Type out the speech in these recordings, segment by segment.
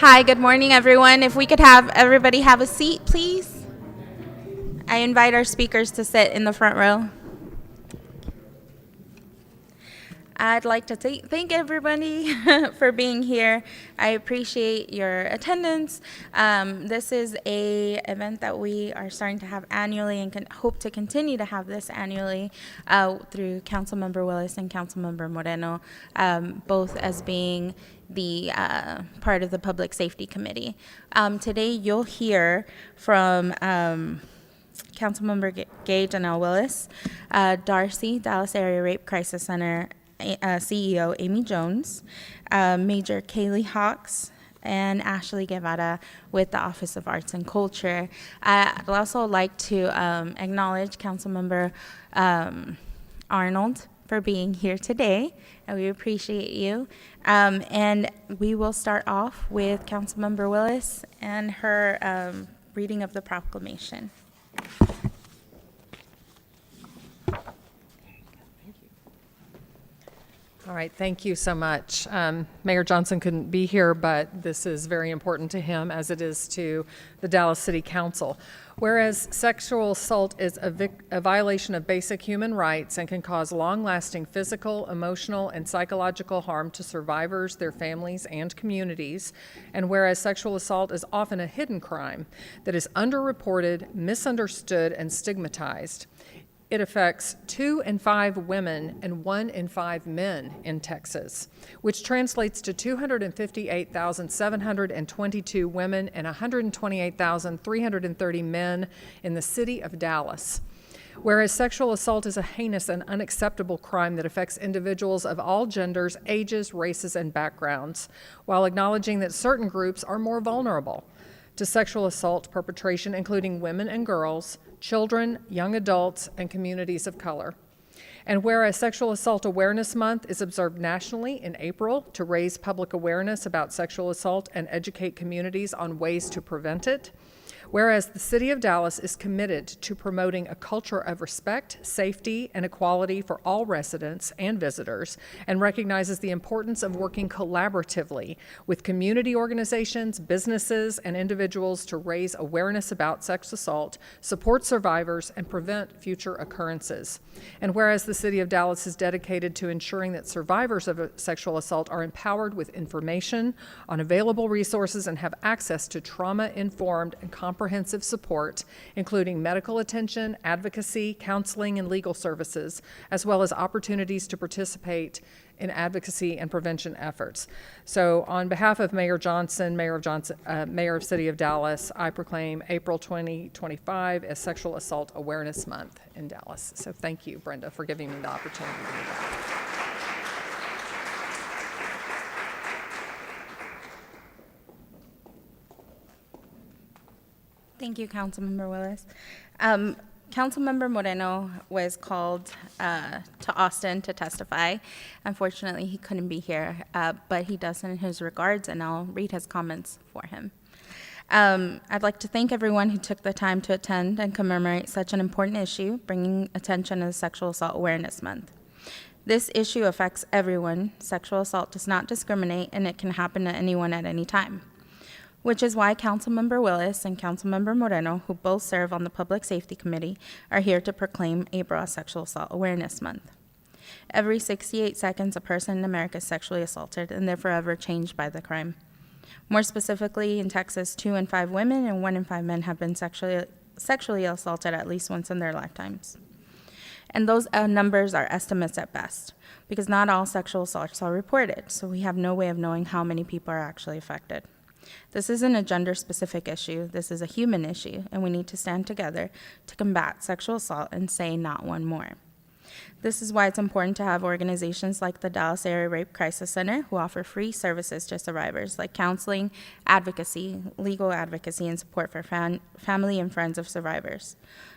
Hi, good morning, everyone. If we could have everybody have a seat, please. I invite our speakers to sit in the front row. I'd like to thank everybody for being here. I appreciate your attendance. This is a event that we are starting to have annually and can hope to continue to have this annually through Councilmember Willis and Councilmember Moreno, both as being the part of the Public Safety Committee. Today you'll hear from Councilmember Gage and L. Willis, Darcy, Dallas Area Rape Crisis Center CEO Amy Jones, Major Kaylee Hawks, and Ashley Guevara with the Office of Arts and Culture. I'd also like to acknowledge Councilmember Arnold for being here today, and we appreciate you. And we will start off with Councilmember Willis and her reading of the proclamation. All right, thank you so much. Mayor Johnson couldn't be here, but this is very important to him as it is to the Dallas City Council. Whereas sexual assault is a violation of basic human rights and can cause long-lasting physical, emotional, and psychological harm to survivors, their families, and communities, and whereas sexual assault is often a hidden crime that is underreported, misunderstood, and stigmatized, it affects 2 in 5 women and 1 in 5 men in Texas, which translates to 258,722 women and 128,330 men in the city of Dallas. Whereas sexual assault is a heinous and unacceptable crime that affects individuals of all genders, ages, races, and backgrounds, while acknowledging that certain groups are more vulnerable to sexual assault perpetration, including women and girls, children, young adults, and communities of color. And whereas Sexual Assault Awareness Month is observed nationally in April to raise public awareness about sexual assault and educate communities on ways to prevent it, whereas the City of Dallas is committed to promoting a culture of respect, safety, and equality for all residents and visitors, and recognizes the importance of working collaboratively with community organizations, businesses, and individuals to raise awareness about sex assault, support survivors, and prevent future occurrences. And whereas the City of Dallas is dedicated to ensuring that survivors of sexual assault are empowered with information on available resources and have access to trauma-informed and comprehensive support, including medical attention, advocacy, counseling, and legal services, as well as opportunities to participate in advocacy and prevention efforts. So on behalf of Mayor Johnson, Mayor of City of Dallas, I proclaim April 2025 as Sexual Assault Awareness Month in Dallas. So thank you, Brenda, for giving me the opportunity to do that. Thank you, Councilmember Willis. Councilmember Moreno was called to Austin to testify. Unfortunately, he couldn't be here, but he does send his regards, and I'll read his comments for him. I'd like to thank everyone who took the time to attend and commemorate such an important issue, bringing attention to the Sexual Assault Awareness Month. This issue affects everyone. Sexual assault does not discriminate, and it can happen to anyone at any time, which is why Councilmember Willis and Councilmember Moreno, who both serve on the Public Safety Committee, are here to proclaim April as Sexual Assault Awareness Month. Every 68 seconds, a person in America is sexually assaulted, and they're forever changed by the crime. More specifically, in Texas, 2 in 5 women and 1 in 5 men have been sexually assaulted at least once in their lifetimes. And those numbers are estimates at best, because not all sexual assaults are reported, so we have no way of knowing how many people are actually affected. This isn't a gender-specific issue. This is a human issue, and we need to stand together to combat sexual assault and say not one more. This is why it's important to have organizations like the Dallas Area Rape Crisis Center, who offer free services to survivors like counseling, advocacy, legal advocacy, and support for family and friends of survivors.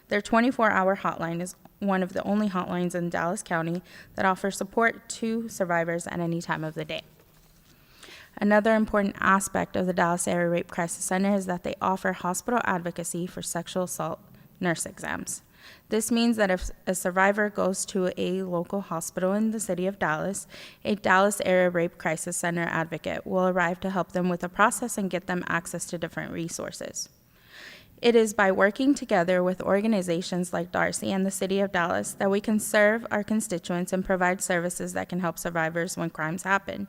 Their 24-hour hotline is one of the only hotlines in Dallas County that offers support to survivors at any time of the day. Another important aspect of the Dallas Area Rape Crisis Center is that they offer hospital advocacy for sexual assault nurse exams. This means that if a survivor goes to a local hospital in the city of Dallas, a Dallas Area Rape Crisis Center advocate will arrive to help them with the process and get them access to different resources. It is by working together with organizations like Darcy and the City of Dallas that we can serve our constituents and provide services that can help survivors when crimes happen.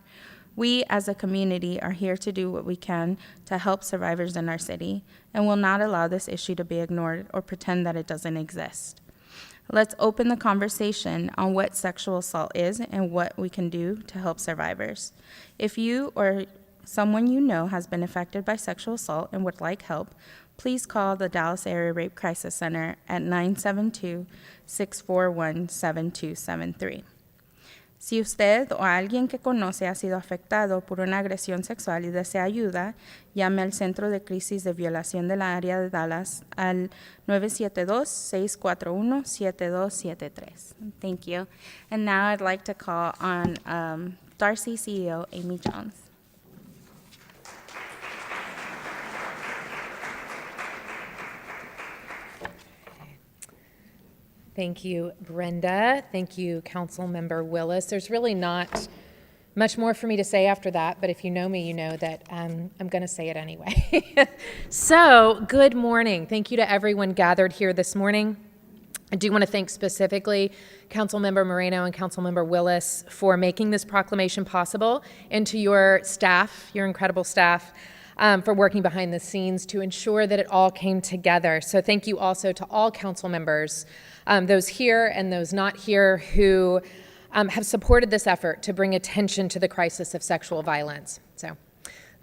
We, as a community, are here to do what we can to help survivors in our city and will not allow this issue to be ignored or pretend that it doesn't exist. Let's open the conversation on what sexual assault is and what we can do to help survivors. If you or someone you know has been affected by sexual assault and would like help, please call the Dallas Area Rape Crisis Center at 972-641-7273. Si usted o alguien que conoce ha sido afectado por una agresión sexual y desea ayuda, llame al Centro de Crisis de Violación de la Área de Dallas al 972-641-7273. Thank you. And now I'd like to call on Darcy CEO Amy Jones. Thank you, Brenda. Thank you, Councilmember Willis. There's really not much more for me to say after that, but if you know me, you know that I'm going to say it anyway. So, good morning. Thank you to everyone gathered here this morning. I do want to thank specifically Councilmember Moreno and Councilmember Willis for making this proclamation possible, and to your staff, your incredible staff, for working behind the scenes to ensure that it all came together. So thank you also to all council members, those here and those not here, who have supported this effort to bring attention to the crisis of sexual violence. So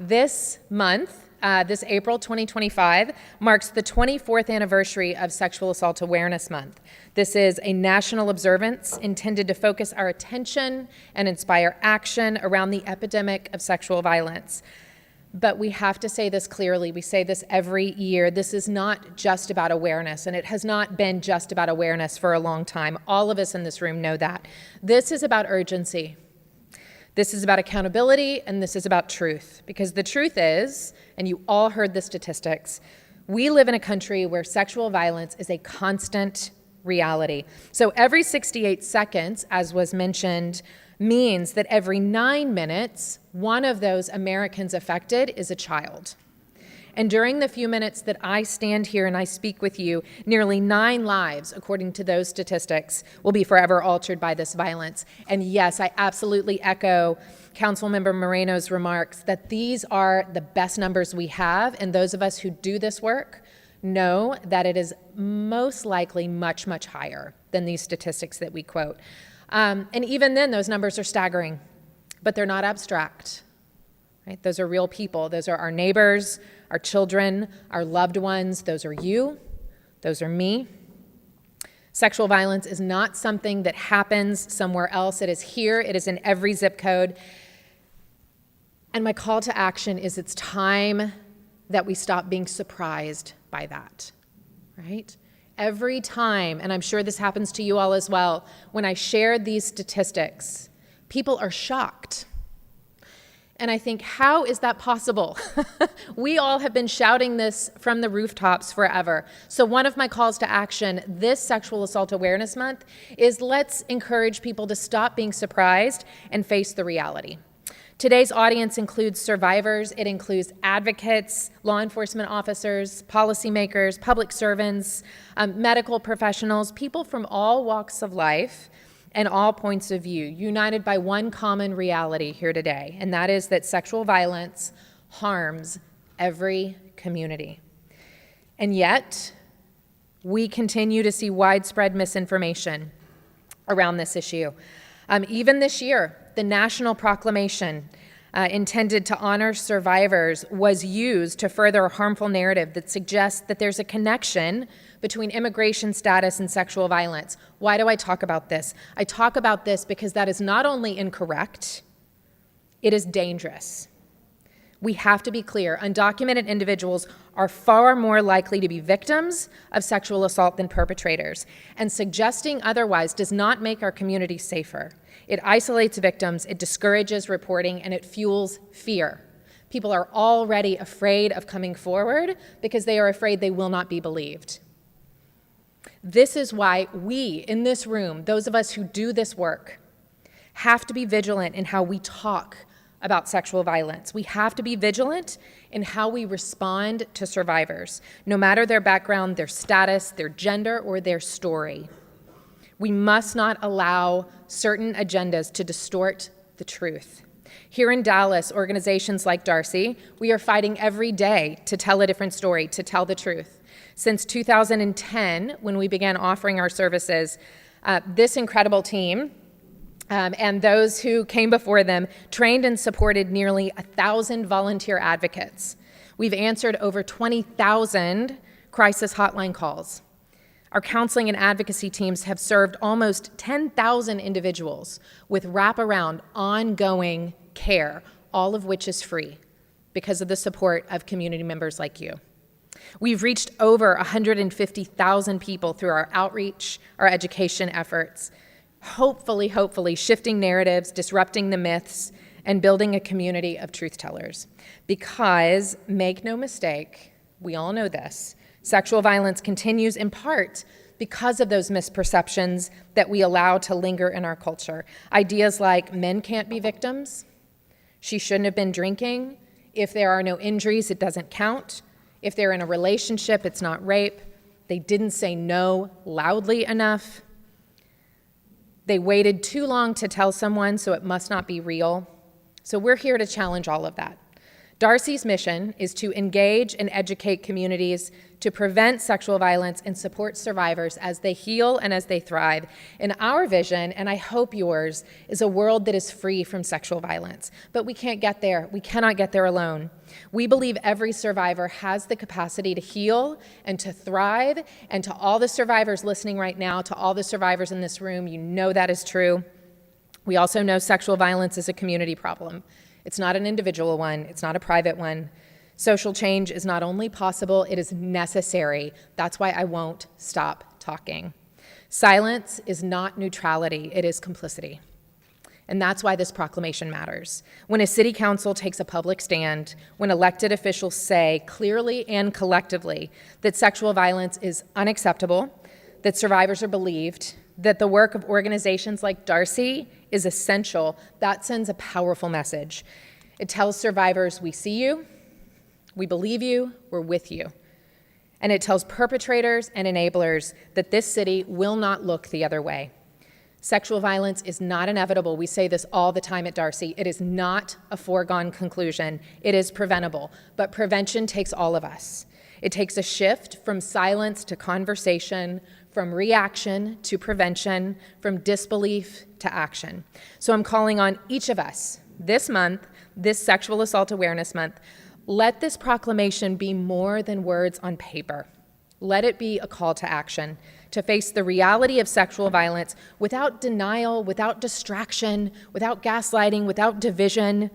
this month, this April 2025, marks the 24th anniversary of Sexual Assault Awareness Month. This is a national observance intended to focus our attention and inspire action around the epidemic of sexual violence. But we have to say this clearly. We say this every year. This is not just about awareness, and it has not been just about awareness for a long time. All of us in this room know that. This is about urgency. This is about accountability, and this is about truth. Because the truth is, and you all heard the statistics, we live in a country where sexual violence is a constant reality. So every 68 seconds, as was mentioned, means that every 9 minutes, one of those Americans affected is a child. And during the few minutes that I stand here and I speak with you, nearly 9 lives, according to those statistics, will be forever altered by this violence. And yes, I absolutely echo Councilmember Moreno's remarks that these are the best numbers we have, and those of us who do this work know that it is most likely much, much higher than these statistics that we quote. And even then, those numbers are staggering, but they're not abstract, right? Those are real people. Those are our neighbors, our children, our loved ones. Those are you. Those are me. Sexual violence is not something that happens somewhere else. It is here. It is in every zip code. And my call to action is it's time that we stop being surprised by that, right? Every time, and I'm sure this happens to you all as well, when I share these statistics, people are shocked. And I think, how is that possible? We all have been shouting this from the rooftops forever. So one of my calls to action this Sexual Assault Awareness Month is let's encourage people to stop being surprised and face the reality. Today's audience includes survivors, it includes advocates, law enforcement officers, policymakers, public servants, medical professionals, people from all walks of life and all points of view, united by one common reality here today, and that is that sexual violence harms every community. And yet, we continue to see widespread misinformation around this issue. Even this year, the national proclamation intended to honor survivors was used to further a harmful narrative that suggests that there's a connection between immigration status and sexual violence. Why do I talk about this? I talk about this because that is not only incorrect, it is dangerous. We have to be clear. Undocumented individuals are far more likely to be victims of sexual assault than perpetrators. And suggesting otherwise does not make our community safer. It isolates victims, it discourages reporting, and it fuels fear. People are already afraid of coming forward because they are afraid they will not be believed. This is why we in this room, those of us who do this work, have to be vigilant in how we talk about sexual violence. We have to be vigilant in how we respond to survivors, no matter their background, their status, their gender, or their story. We must not allow certain agendas to distort the truth. Here in Dallas, organizations like Darcy, we are fighting every day to tell a different story, to tell the truth. Since 2010, when we began offering our services, this incredible team and those who came before them trained and supported nearly 1,000 volunteer advocates. We've answered over 20,000 crisis hotline calls. Our counseling and advocacy teams have served almost 10,000 individuals with wraparound, ongoing care, all of which is free because of the support of community members like you. We've reached over 150,000 people through our outreach, our education efforts, hopefully shifting narratives, disrupting the myths, and building a community of truth tellers. Because, make no mistake, we all know this, sexual violence continues in part because of those misperceptions that we allow to linger in our culture. Ideas like men can't be victims, she shouldn't have been drinking, if there are no injuries, it doesn't count, if they're in a relationship, it's not rape, they didn't say no loudly enough, they waited too long to tell someone, so it must not be real. So we're here to challenge all of that. Darcy's mission is to engage and educate communities to prevent sexual violence and support survivors as they heal and as they thrive. And our vision, and I hope yours, is a world that is free from sexual violence. But we can't get there. We cannot get there alone. We believe every survivor has the capacity to heal and to thrive. And to all the survivors listening right now, to all the survivors in this room, you know that is true. We also know sexual violence is a community problem. It's not an individual one. It's not a private one. Social change is not only possible, it is necessary. That's why I won't stop talking. Silence is not neutrality, it is complicity. And that's why this proclamation matters. When a city council takes a public stand, when elected officials say clearly and collectively that sexual violence is unacceptable, that survivors are believed, that the work of organizations like Darcy is essential, that sends a powerful message. It tells survivors, we see you, we believe you, we're with you. And it tells perpetrators and enablers that this city will not look the other way. Sexual violence is not inevitable. We say this all the time at Darcy. It is not a foregone conclusion. It is preventable. But prevention takes all of us. It takes a shift from silence to conversation, from reaction to prevention, from disbelief to action. So I'm calling on each of us this month, this Sexual Assault Awareness Month, let this proclamation be more than words on paper. Let it be a call to action, to face the reality of sexual violence without denial, without distraction, without gaslighting, without division.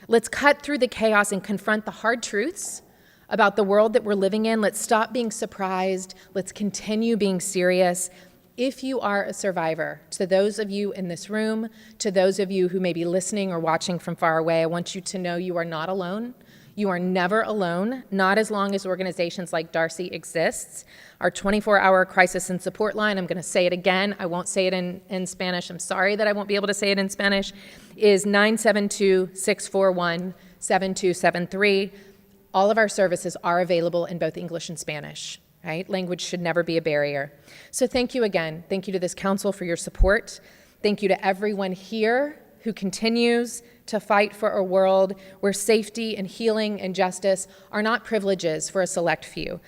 Let's cut through the chaos and confront the hard truths about the world that we're living in. Let's stop being surprised. Let's continue being serious. If you are a survivor, to those of you in this room, to those of you who may be listening or watching from far away, I want you to know you are not alone. You are never alone, not as long as organizations like Darcy exists. Our 24-hour crisis and support line, I'm going to say it again. I won't say it in Spanish. I'm sorry that I won't be able to say it in Spanish, is 972-641-7273. All of our services are available in both English and Spanish, right? Language should never be a barrier. So thank you again. Thank you to this council for your support. Thank you to everyone here who continues to fight for a world where safety and healing and justice are not privileges for a select few,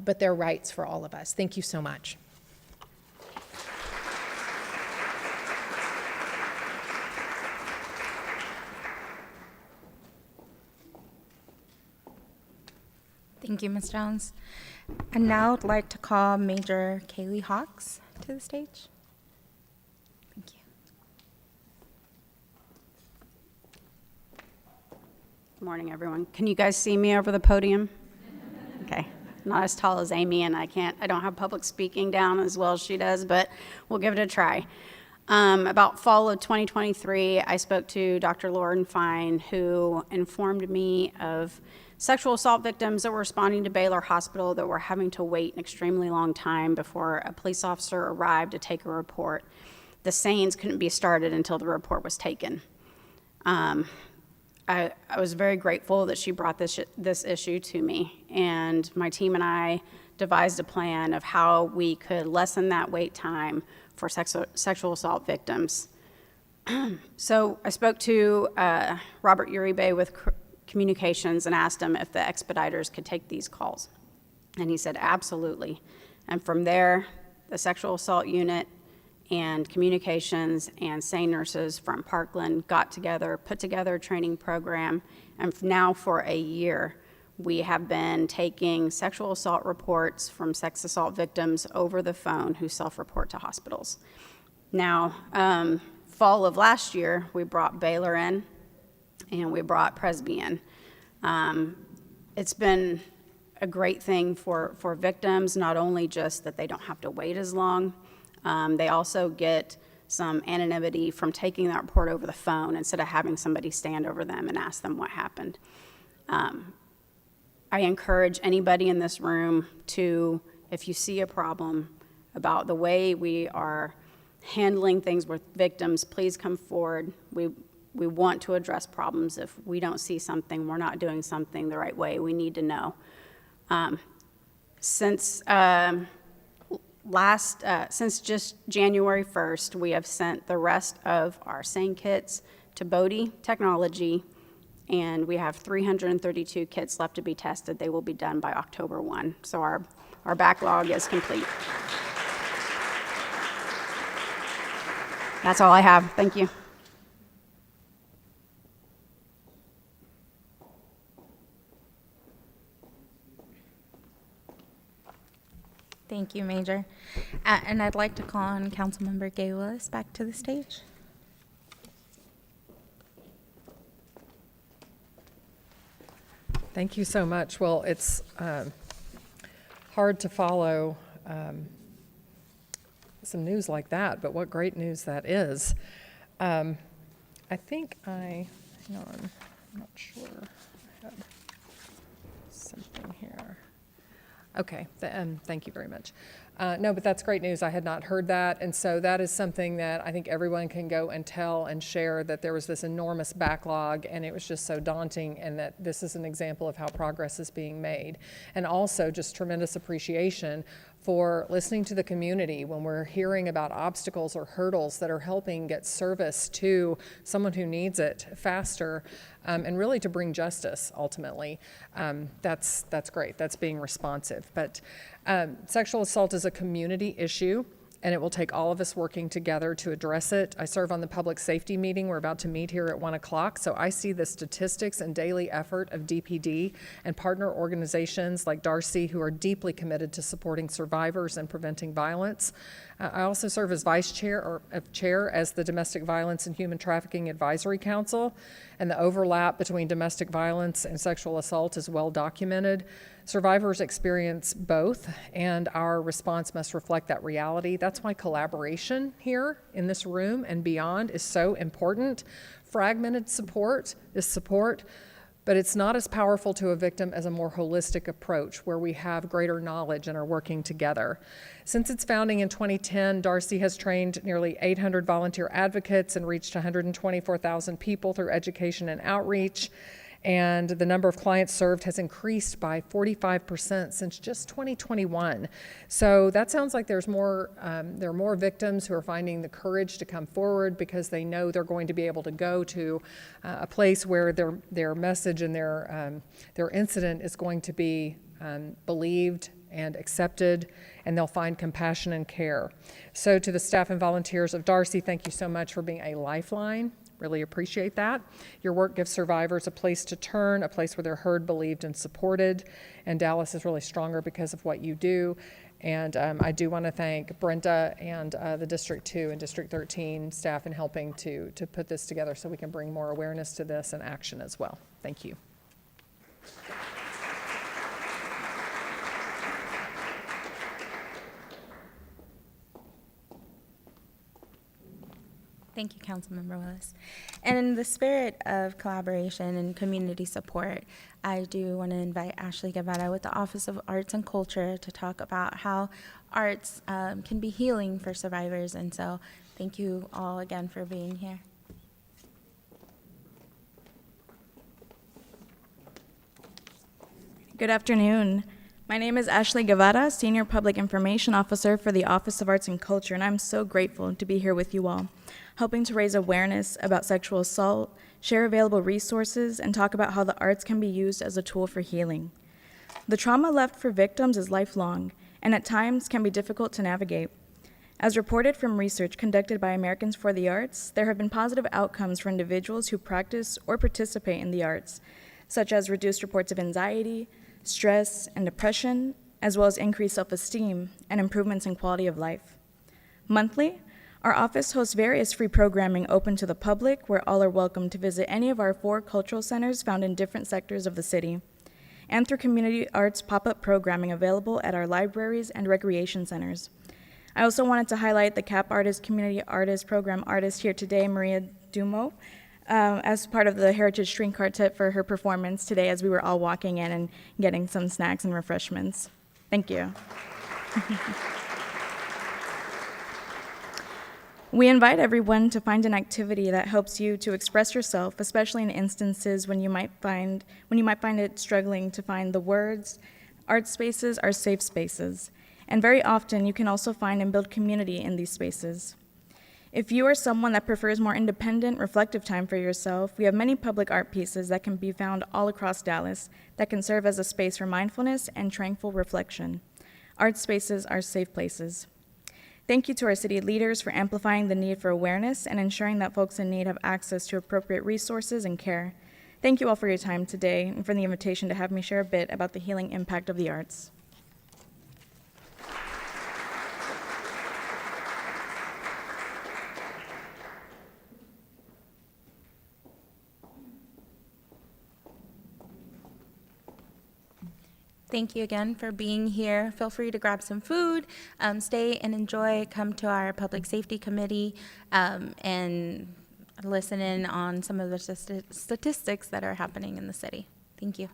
but they're rights for all of us. Thank you so much. Thank you, Ms. Jones. And now I'd like to call Major Kaylee Hawks to the stage. Thank you. Good morning, everyone. Can you guys see me over the podium? Okay. Not as tall as Amy, and I don't have public speaking down as well as she does, but we'll give it a try. About fall of 2023, I spoke to Dr. Lauren Fine, who informed me of sexual assault victims that were responding to Baylor Hospital that were having to wait an extremely long time before a police officer arrived to take a report. The SANES couldn't be started until the report was taken. I was very grateful that she brought this issue to me, and my team and I devised a plan of how we could lessen that wait time for sexual assault victims. So I spoke to Robert Uribe with Communications and asked him if the expediters could take these calls. And he said, absolutely. And from there, the sexual assault unit and communications and SANE nurses from Parkland got together, put together a training program, and now for a year, we have been taking sexual assault reports from sex assault victims over the phone who self-report to hospitals. Now, fall of last year, we brought Baylor in, and we brought Presby in. It's been a great thing for victims, not only just that they don't have to wait as long, they also get some anonymity from taking that report over the phone instead of having somebody stand over them and ask them what happened. I encourage anybody in this room to, if you see a problem about the way we are handling things with victims, please come forward. We want to address problems. If we don't see something, we're not doing something the right way, we need to know. Since just January 1st, we have sent the rest of our SANE kits to Bodie Technology, and we have 332 kits left to be tested. They will be done by October 1, so our backlog is complete. That's all I have. Thank you. Thank you, Major. And I'd like to call on Councilmember Gay Willis back to the stage. Thank you so much. Well, it's hard to follow some news like that, but what great news that is. I think hang on, I'm not sure. I had something here. Okay, thank you very much. No, but that's great news. I had not heard that, and so that is something that I think everyone can go and tell and share, that there was this enormous backlog, and it was just so daunting, and that this is an example of how progress is being made. And also just tremendous appreciation for listening to the community when we're hearing about obstacles or hurdles that are helping get service to someone who needs it faster, and really to bring justice ultimately. That's great. That's being responsive. But sexual assault is a community issue, and it will take all of us working together to address it. I serve on the public safety meeting. We're about to meet here at 1 o'clock, so I see the statistics and daily effort of DPD and partner organizations like Darcy, who are deeply committed to supporting survivors and preventing violence. I also serve as vice chair or chair as the Domestic Violence and Human Trafficking Advisory Council, and the overlap between domestic violence and sexual assault is well documented. Survivors experience both, and our response must reflect that reality. That's why collaboration here in this room and beyond is so important. Fragmented support is support, but it's not as powerful to a victim as a more holistic approach where we have greater knowledge and are working together. Since its founding in 2010, Darcy has trained nearly 800 volunteer advocates and reached 124,000 people through education and outreach. And the number of clients served has increased by 45% since just 2021. So that sounds like there are more victims who are finding the courage to come forward because they know they're going to be able to go to a place where their message and their incident is going to be believed and accepted, and they'll find compassion and care. So to the staff and volunteers of Darcy, thank you so much for being a lifeline. Really appreciate that. Your work gives survivors a place to turn, a place where they're heard, believed, and supported. And Dallas is really stronger because of what you do. And I do want to thank Brenda and the District 2 and District 13 staff in helping to put this together so we can bring more awareness to this and action as well. Thank you. Thank you, Councilmember Willis. And in the spirit of collaboration and community support, I do want to invite Ashley Guevara with the Office of Arts and Culture to talk about how arts can be healing for survivors. And so thank you all again for being here. Good afternoon. My name is Ashley Guevara, Senior Public Information Officer for the Office of Arts and Culture, and I'm so grateful to be here with you all, helping to raise awareness about sexual assault, share available resources, and talk about how the arts can be used as a tool for healing. The trauma left for victims is lifelong, and at times can be difficult to navigate. As reported from research conducted by Americans for the Arts, there have been positive outcomes for individuals who practice or participate in the arts, such as reduced reports of anxiety, stress, and depression, as well as increased self-esteem and improvements in quality of life. Monthly, our office hosts various free programming open to the public where all are welcome to visit any of our 4 cultural centers found in different sectors of the city, and through community arts pop-up programming available at our libraries and recreation centers. I also wanted to highlight the CAP Artist Community Artist Program artist here today, Maria Dumo, as part of the Heritage String Quartet for her performance today as we were all walking in and getting some snacks and refreshments. Thank you. We invite everyone to find an activity that helps you to express yourself, especially in instances when you might find it struggling to find the words. Art spaces are safe spaces, and very often you can also find and build community in these spaces. If you are someone that prefers more independent, reflective time for yourself, we have many public art pieces that can be found all across Dallas that can serve as a space for mindfulness and tranquil reflection. Art spaces are safe places. Thank you to our city leaders for amplifying the need for awareness and ensuring that folks in need have access to appropriate resources and care. Thank you all for your time today and for the invitation to have me share a bit about the healing impact of the arts. Thank you again for being here. Feel free to grab some food, stay and enjoy, come to our Public Safety Committee, and listen in on some of the statistics that are happening in the city. Thank you.